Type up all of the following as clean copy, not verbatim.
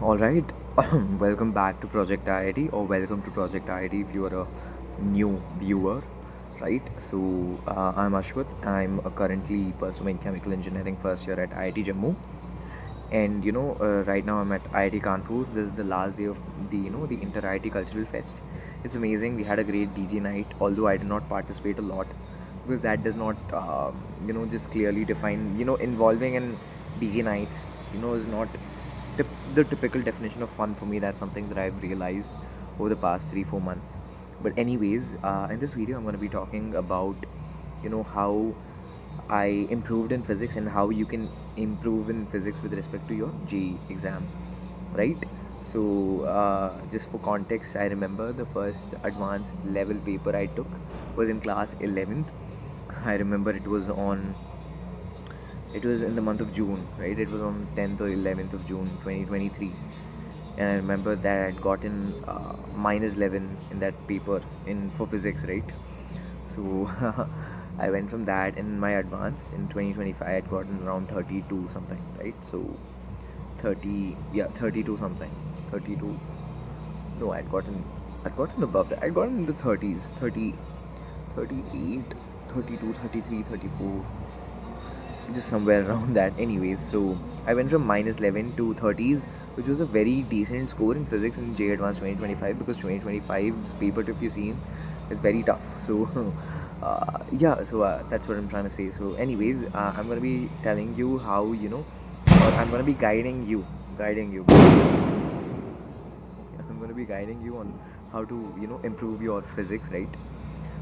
All right, welcome back to Project IIT, or welcome to Project IIT if you are a new viewer, right? I'm Ashwat. I'm currently pursuing chemical engineering first year at IIT Jammu, and right now I'm at IIT Kanpur. This is the last day of the Inter IIT Cultural Fest. It's amazing. We had a great DJ night, although I did not participate a lot because that does not just clearly define involving in DJ nights is not the typical definition of fun for me. That's something that I've realized over the past 3-4 months. But anyways, in this video I'm going to be talking about how I improved in physics and how you can improve in physics with respect to your JEE exam, right? Just for context, I remember the first advanced level paper I took was in class 11th. I remember it was in the month of June, right? It was on 10th or 11th of June 2023. And I remember that I'd gotten minus 11 in that paper in for physics, right? So I went from that, in my advanced in 2025 I'd gotten around 32 something, right? So 30, yeah, 32 something, 32. No, I'd gotten above that. I'd gotten in the 30s, 30, 38, 32, 33, 34, just somewhere around that. Anyways, so I went from minus 11 to 30s, which was a very decent score in physics in J Advanced 2025, because 2025's paper, if you've seen, is very tough. That's what I'm trying to say. So anyways, I'm going to be telling you how, or I'm going to be guiding you I'm going to be guiding you on how to improve your physics, right?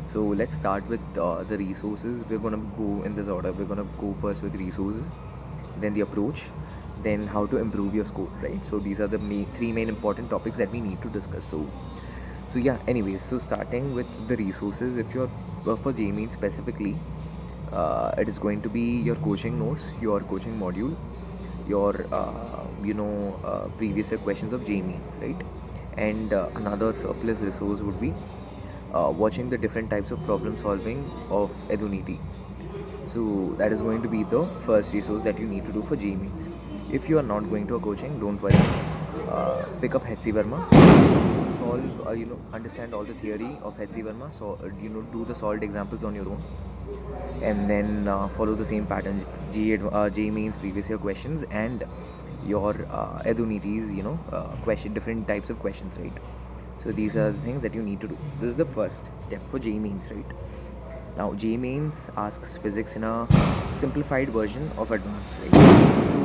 So let's start with the resources. We're gonna go in this order. We're gonna go first with resources, then the approach, then how to improve your score, right? So these are the three main important topics that we need to discuss. So yeah. Anyways, so starting with the resources, if you're for JMean specifically, it is going to be your coaching notes, your coaching module, your previous year questions of JMeans, right? And another surplus resource would be watching the different types of problem solving of eduniti. So that is going to be the first resource that you need to do for JMeans. If you are not going to a coaching, don't worry. Pick up Hetzi Verma, solve, understand all the theory of Hetzi Verma. So do the solved examples on your own, and then follow the same pattern. JMeans previous year questions and your edunities, question different types of questions, right? So these are the things that you need to do. This is the first step for JMeans, right? Now JMeans asks physics in a simplified version of advanced, right? So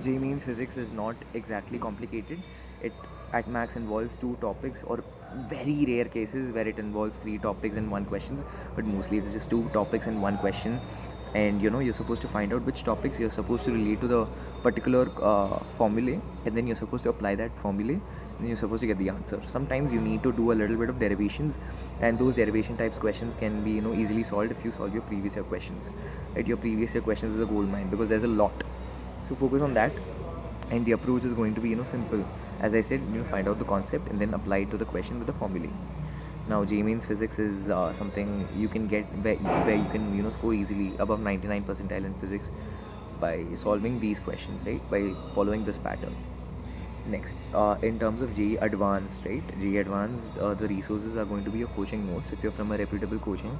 JMeans physics is not exactly complicated. It at max involves two topics, or very rare cases where it involves three topics in one questions, but mostly it's just two topics in one question. And you're supposed to find out which topics you're supposed to relate to the particular formulae, and then you're supposed to apply that formulae, and you're supposed to get the answer. Sometimes you need to do a little bit of derivations, and those derivation types questions can be easily solved if you solve your previous year questions, right? Your previous year questions is a gold mine because there's a lot. So focus on that. And the approach is going to be simple. As I said, find out the concept and then apply it to the question with the formulae. Now JMeans physics is something you can get where you can score easily above 99 percentile in physics by solving these questions, right? By following this pattern. Next, in terms of JEE Advanced, right? JEE Advanced, the resources are going to be your coaching notes if you're from a reputable coaching.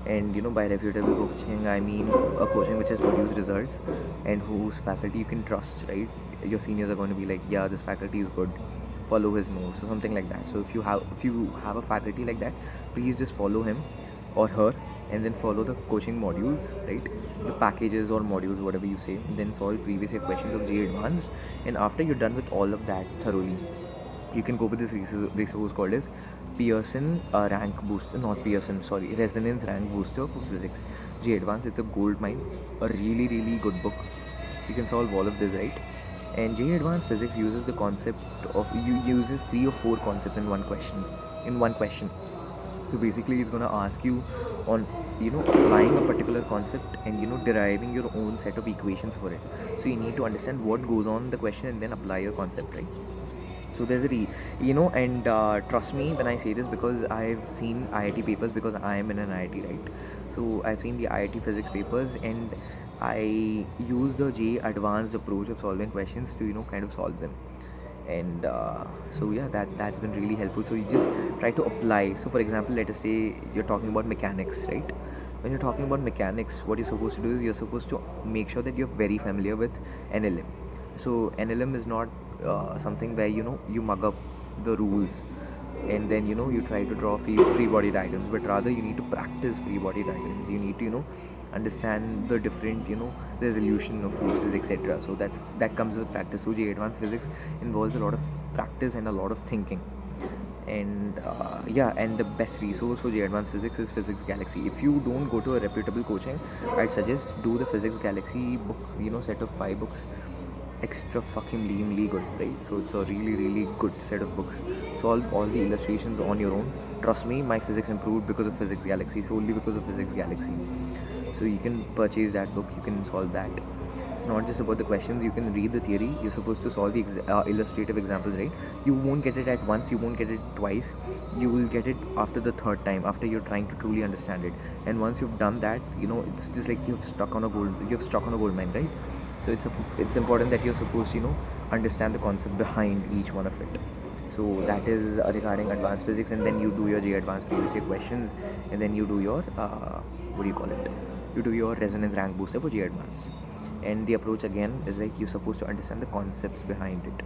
And by reputable coaching, I mean a coaching which has produced results and whose faculty you can trust, right? Your seniors are going to be like, yeah, this faculty is good, follow his notes or something like that. So if you have a faculty like that, please just follow him or her, and then follow the coaching modules, right? The packages or modules, whatever you say, then solve previous year questions of JEE Advanced. And after you're done with all of that thoroughly, you can go with this resource called as Pearson rank booster, not Pearson, sorry, Resonance rank booster for physics, JEE Advanced. It's a gold mine, a really really good book. You can solve all of this, right? And JEE Advanced Physics uses the concept of uses 3 or 4 concepts in one question. So basically it's going to ask you on applying a particular concept and deriving your own set of equations for it. So you need to understand what goes on in the question and then apply your concept, right? So there's and trust me when I say this, because I've seen IIT papers, because I am in an IIT, right? So I've seen the IIT physics papers, and I use the JEE Advanced approach of solving questions to kind of solve them. And so yeah, that's been really helpful. So you just try to apply. So for example, let us say you're talking about mechanics, right? When you're talking about mechanics, what you're supposed to do is you're supposed to make sure that you're very familiar with NLM. So NLM is not something where you mug up the rules and then you try to draw free body diagrams, but rather you need to practice free body diagrams. You need to understand the different resolution of forces, etc. So that comes with practice. So JEE advanced physics involves a lot of practice and a lot of thinking. And yeah, and the best resource for JEE advanced physics is Physics Galaxy. If you don't go to a reputable coaching, I'd suggest do the Physics Galaxy book, set of 5 books. Extra fucking leanly good, right? So it's a really really good set of books. Solve all the illustrations on your own. Trust me, my physics improved because of Physics Galaxy, solely because of Physics Galaxy. So you can purchase that book, you can solve that. It's not just about the questions. You can read the theory, you're supposed to solve the illustrative examples, right? You won't get it at once, you won't get it twice, you will get it after the third time, after you're trying to truly understand it. And once you've done that, it's just like you've struck on a gold mine, right? So it's important that you're supposed to understand the concept behind each one of it. So that is regarding advanced physics. And then you do your JEE advanced previous year questions, and then you do your what do you call it, you do your resonance rank booster for JEE advanced. And the approach again is like you're supposed to understand the concepts behind it.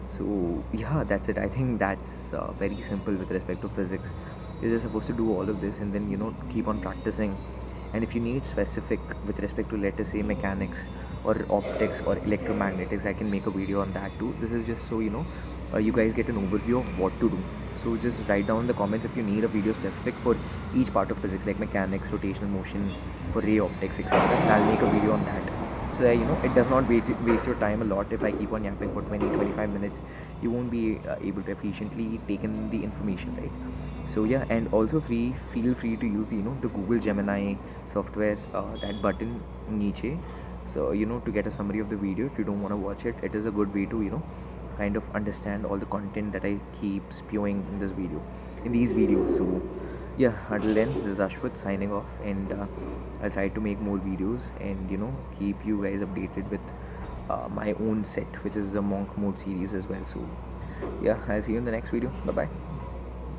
So yeah, that's it. I think that's very simple with respect to physics. You're just supposed to do all of this and then keep on practicing. And if you need specific with respect to, let us say, mechanics or optics or electromagnetics, I can make a video on that too. This is just so you guys get an overview of what to do. So just write down in the comments if you need a video specific for each part of physics, like mechanics, rotational motion, for ray optics, etc. I'll make a video on that. So that it does not waste your time a lot. If I keep on yapping for 20-25 minutes, you won't be able to efficiently take in the information, right? So yeah, and also feel free to use the Google Gemini software, that button niche. So to get a summary of the video, if you don't want to watch it, it is a good way to kind of understand all the content that I keep spewing in these videos. So yeah, until then, this is Ashwat signing off, and I'll try to make more videos and keep you guys updated with my own set, which is the Monk Mode series as well. So yeah, I'll see you in the next video. Bye bye.